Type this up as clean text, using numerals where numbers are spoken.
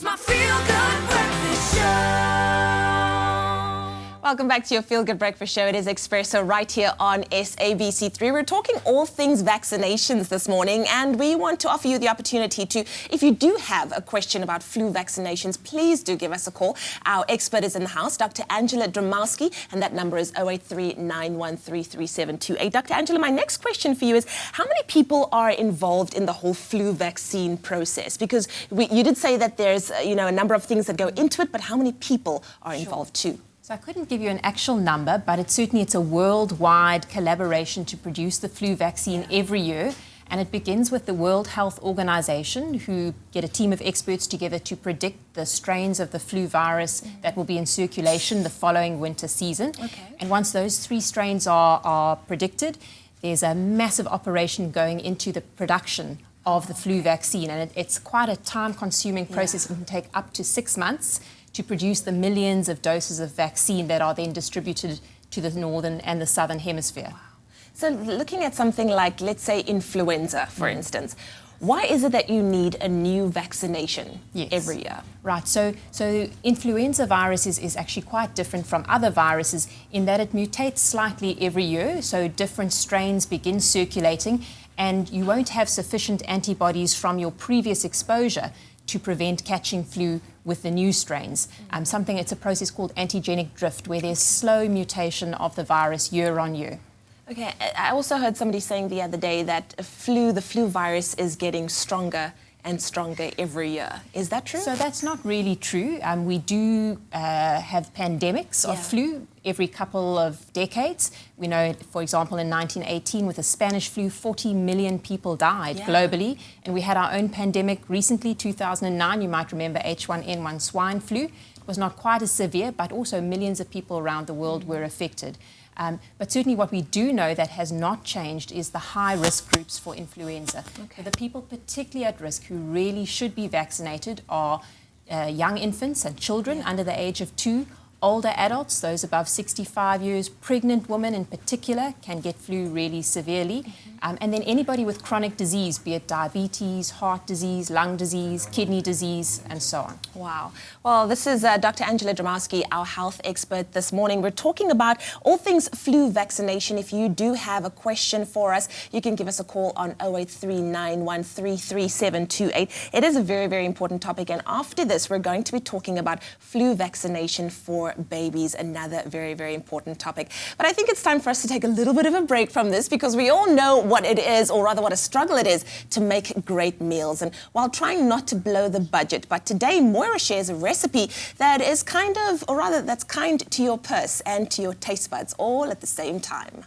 It's my feel-good breakfast show. Welcome back to your Feel Good Breakfast Show. It is Expresso right here on SABC3. We're talking all things vaccinations this morning, and we want to offer you the opportunity to, if you do have a question about flu vaccinations, please do give us a call. Our expert is in the house, Dr Angela Dramowski, and that number is 083-913-3728. Dr Angela, my next question for you is, how many people are involved in the whole flu vaccine process? Because you did say that there's a number of things that go into it, but how many people are involved too? So I couldn't give you an actual number, but it's a worldwide collaboration to produce the flu vaccine every year. And it begins with the World Health Organization, who get a team of experts together to predict the strains of the flu virus that will be in circulation the following winter season. Okay. And once those 3 strains are predicted, there's a massive operation going into the production of the flu vaccine. And it's quite a time-consuming process. It can take up to 6 months to produce the millions of doses of vaccine that are then distributed to the northern and the southern hemisphere. Wow. So looking at something like, let's say, influenza, for instance, why is it that you need a new vaccination every year? Right, so influenza virus is actually quite different from other viruses in that it mutates slightly every year, so different strains begin circulating, and you won't have sufficient antibodies from your previous exposure to prevent catching flu with the new strains. It's a process called antigenic drift, where there's slow mutation of the virus year on year. Okay, I also heard somebody saying the other day that the flu virus is getting stronger and stronger every year. Is that true? So that's not really true. We do have pandemics of flu every couple of decades. We know, for example, in 1918 with the Spanish flu, 40 million people died globally. And we had our own pandemic recently, 2009. You might remember H1N1 swine flu. It was not quite as severe, but also millions of people around the world were affected. But certainly what we do know that has not changed is the high-risk groups for influenza. Okay. The people particularly at risk who really should be vaccinated are young infants and children under the age of 2, older adults, those above 65 years, pregnant women in particular can get flu really severely, and then anybody with chronic disease, be it diabetes, heart disease, lung disease, kidney disease, and so on. Wow. Well, this is Dr. Angela Dramowski, our health expert this morning. We're talking about all things flu vaccination. If you do have a question for us, you can give us a call on 083-913-3728. It is a very, very important topic, and after this, we're going to be talking about flu vaccination for babies, another very, very important topic. But I think it's time for us to take a little bit of a break from this, because we all know what it is, or rather what a struggle it is, to make great meals, and while trying not to blow the budget. But today, Moira shares a recipe that is that's kind to your purse and to your taste buds all at the same time.